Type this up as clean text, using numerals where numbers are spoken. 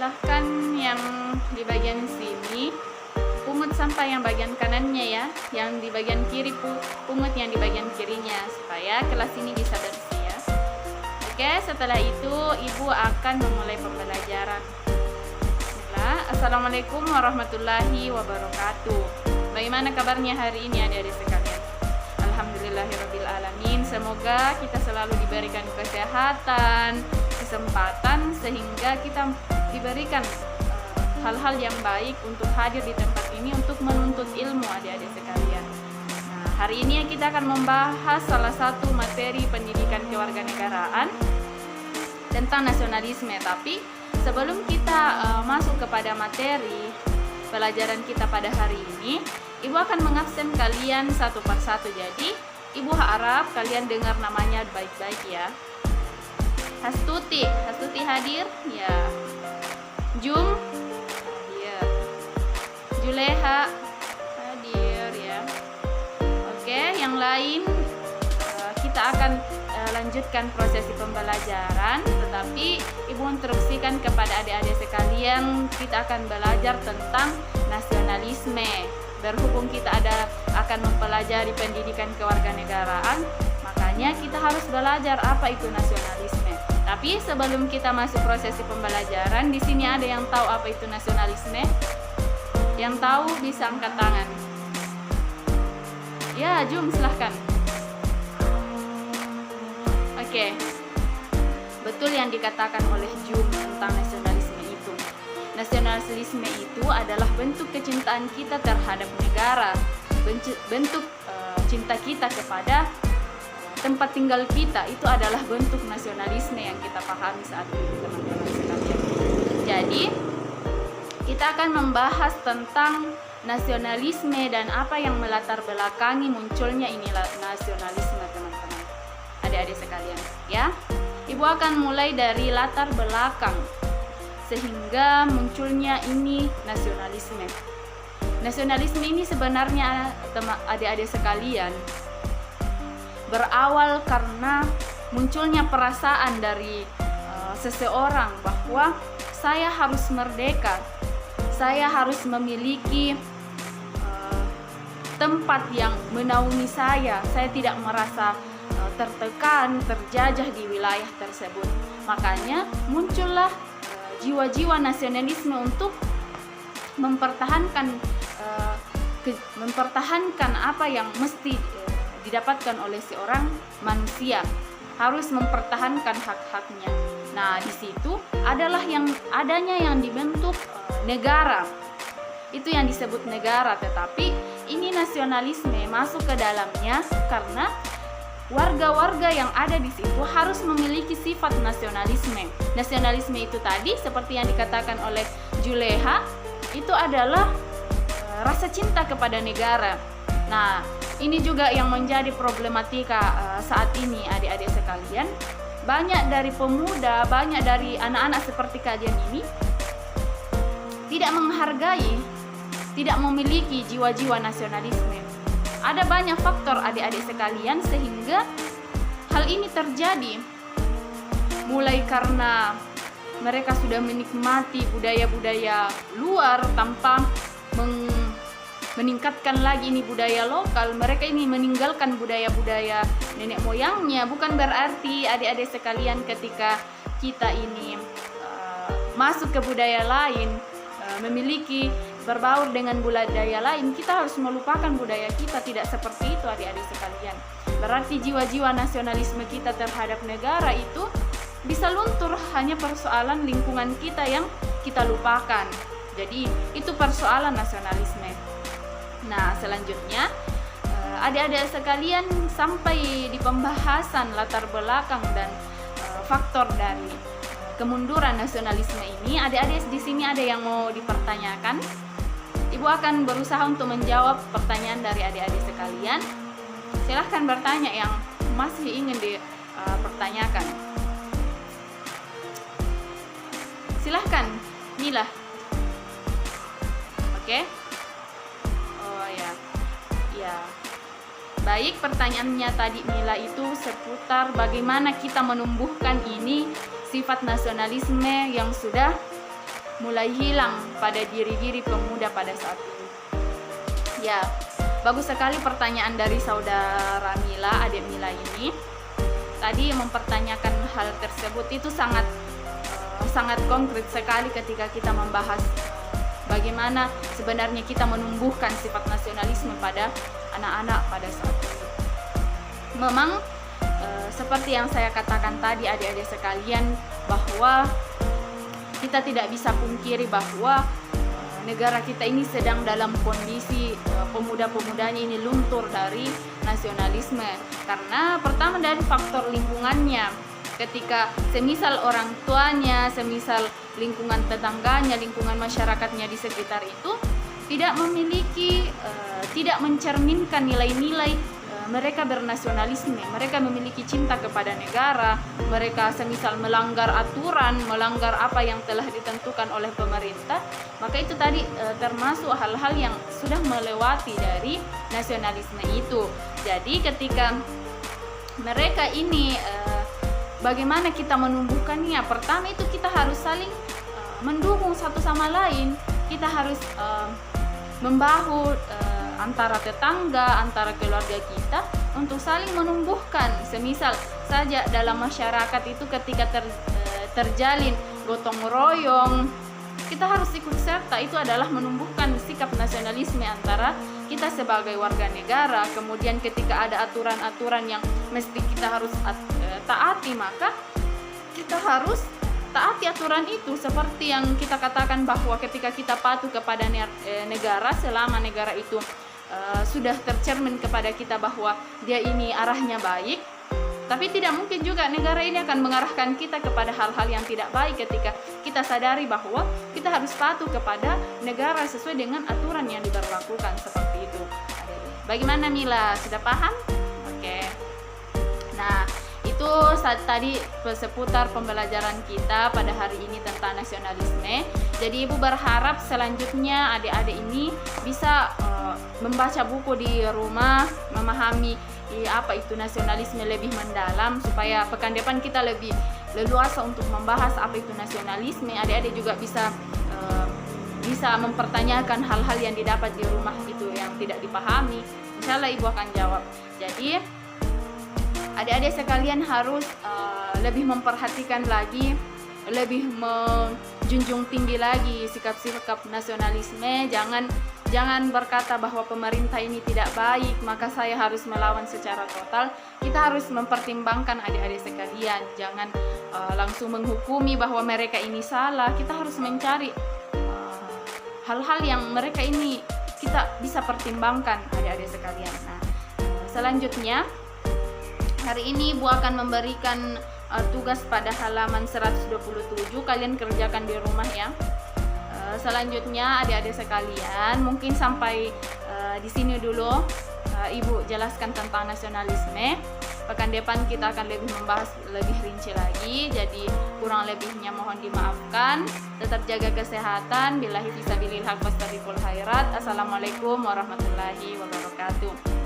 silahkan yang di bagian sini pungut sampah yang bagian kanannya ya, yang di bagian kiri pungut yang di bagian kirinya, supaya kelas ini bisa bersih ya. Oke, setelah itu ibu akan memulai pembelajaran. Bismillah. Assalamualaikum warahmatullahi wabarakatuh. Bagaimana kabarnya hari ini adik-adik sekalian? Alhamdulillahirrabbilalamin. Semoga kita selalu diberikan kesehatan, kesempatan, sehingga kita diberikan hal-hal yang baik untuk hadir di tempat ini untuk menuntut ilmu adik-adik sekalian. Nah, hari ini kita akan membahas salah satu materi pendidikan kewarganegaraan tentang nasionalisme. Tapi sebelum kita masuk kepada materi pelajaran kita pada hari ini, ibu akan mengabsen kalian satu persatu. Jadi ibu harap kalian dengar namanya baik-baik ya. Hastuti hadir ya. Jum hadir. Juleha hadir ya. Oke, yang lain kita akan lanjutkan prosesi pembelajaran, tetapi ibu instruksikan kepada adik-adik sekalian, kita akan belajar tentang nasionalisme. Berhubung kita akan mempelajari pendidikan kewarganegaraan, makanya kita harus belajar apa itu nasionalisme. Tapi sebelum kita masuk prosesi pembelajaran, di sini ada yang tahu apa itu nasionalisme? Yang tahu bisa angkat tangan. Ya, Jum silahkan. Oke, betul yang dikatakan oleh Jum tentang nasionalisme itu. Nasionalisme itu adalah bentuk kecintaan kita terhadap negara, bentuk cinta kita kepada tempat tinggal kita. Itu adalah bentuk nasionalisme yang kita pahami saat ini, teman-teman sekalian. Jadi, kita akan membahas tentang nasionalisme dan apa yang melatar belakangi munculnya inilah nasionalisme, teman-teman. Adik-adik sekalian, ya. Ibu akan mulai dari latar belakang sehingga munculnya ini nasionalisme. Nasionalisme ini sebenarnya adik-adik sekalian berawal karena munculnya perasaan dari seseorang bahwa saya harus merdeka, saya harus memiliki tempat yang menaungi saya tidak merasa tertekan, terjajah di wilayah tersebut. Makanya muncullah jiwa-jiwa nasionalisme untuk mempertahankan apa yang mesti didapatkan oleh seorang manusia, harus mempertahankan hak-haknya. Nah, di situ adalah adanya yang dibentuk negara. Itu yang disebut negara, tetapi ini nasionalisme masuk ke dalamnya karena warga-warga yang ada di situ harus memiliki sifat nasionalisme. Nasionalisme itu tadi seperti yang dikatakan oleh Juleha, itu adalah rasa cinta kepada negara. Nah, ini juga yang menjadi problematika saat ini adik-adik sekalian. Banyak dari pemuda, banyak dari anak-anak seperti kalian ini tidak menghargai, tidak memiliki jiwa-jiwa nasionalisme. Ada banyak faktor adik-adik sekalian sehingga hal ini terjadi. Mulai karena mereka sudah menikmati budaya-budaya luar tanpa meningkatkan lagi ini budaya lokal. Mereka ini meninggalkan budaya-budaya nenek moyangnya. Bukan berarti adik-adik sekalian ketika kita ini masuk ke budaya lain, memiliki berbaur dengan budaya lain, kita harus melupakan budaya kita. Tidak seperti itu adik-adik sekalian. Berarti jiwa-jiwa nasionalisme kita terhadap negara itu bisa luntur hanya persoalan lingkungan kita yang kita lupakan. Jadi itu persoalan nasionalisme. Nah, selanjutnya adik-adik sekalian, sampai di pembahasan latar belakang dan faktor dari kemunduran nasionalisme ini, adik-adik di sini ada yang mau dipertanyakan? Ibu akan berusaha untuk menjawab pertanyaan dari adik-adik sekalian. Silahkan bertanya yang masih ingin dipertanyakan. Silahkan, Mila. Oke? Oh ya, ya. Baik, pertanyaannya tadi Mila itu seputar bagaimana kita menumbuhkan ini sifat nasionalisme yang sudah mulai hilang pada diri-diri pemuda pada saat ini. Ya, bagus sekali pertanyaan dari saudara Mila, adik Mila ini. Tadi mempertanyakan hal tersebut itu sangat konkret sekali ketika kita membahas bagaimana sebenarnya kita menumbuhkan sifat nasionalisme pada anak-anak pada saat ini. Memang seperti yang saya katakan tadi adik-adik sekalian, bahwa kita tidak bisa pungkiri bahwa negara kita ini sedang dalam kondisi pemuda-pemudanya ini luntur dari nasionalisme. Karena pertama dari faktor lingkungannya, ketika semisal orang tuanya, semisal lingkungan tetangganya, lingkungan masyarakatnya di sekitar itu tidak memiliki, tidak mencerminkan nilai-nilai mereka bernasionalisme, mereka memiliki cinta kepada negara, mereka semisal melanggar aturan, melanggar apa yang telah ditentukan oleh pemerintah, maka itu tadi termasuk hal-hal yang sudah melewati dari nasionalisme itu. Jadi ketika mereka ini bagaimana kita menumbuhkannya? Pertama itu kita harus saling mendukung satu sama lain. Kita harus membahu antara tetangga, antara keluarga kita untuk saling menumbuhkan. Semisal saja dalam masyarakat itu ketika terjalin gotong royong, kita harus ikut serta. Itu adalah menumbuhkan sikap nasionalisme antara kita sebagai warga negara. Kemudian ketika ada aturan-aturan yang mesti kita harus taati, maka kita harus taati aturan itu. Seperti yang kita katakan bahwa ketika kita patuh kepada negara, selama negara itu sudah tercermin kepada kita bahwa dia ini arahnya baik, tapi tidak mungkin juga negara ini akan mengarahkan kita kepada hal-hal yang tidak baik ketika kita sadari bahwa kita harus patuh kepada negara sesuai dengan aturan yang diberlakukan, seperti itu. Bagaimana Mila? Sudah paham? Oke. Nah, itu tadi seputar pembelajaran kita pada hari ini tentang nasionalisme. Jadi Ibu berharap selanjutnya adik-adik ini bisa membaca buku di rumah, memahami apa itu nasionalisme lebih mendalam, supaya pekan depan kita lebih leluasa untuk membahas apa itu nasionalisme. Adik-adik juga bisa mempertanyakan hal-hal yang didapat di rumah itu yang tidak dipahami. Insya Allah Ibu akan jawab. Jadi adik-adik sekalian harus lebih memperhatikan lagi, lebih menjunjung tinggi lagi sikap-sikap nasionalisme. Jangan berkata bahwa pemerintah ini tidak baik, maka saya harus melawan secara total. Kita harus mempertimbangkan adik-adik sekalian. Jangan langsung menghukumi bahwa mereka ini salah. Kita harus mencari hal-hal yang mereka ini kita bisa pertimbangkan adik-adik sekalian. Nah, selanjutnya hari ini Ibu akan memberikan tugas pada halaman 127. Kalian kerjakan di rumah ya. Selanjutnya adik-adik sekalian, mungkin sampai di sini dulu Ibu jelaskan tentang nasionalisme. Pekan depan kita akan lebih membahas lebih rinci lagi. Jadi kurang lebihnya mohon dimaafkan. Tetap jaga kesehatan. Billahi fisabilillah wastariqul khairat. Assalamualaikum warahmatullahi wabarakatuh.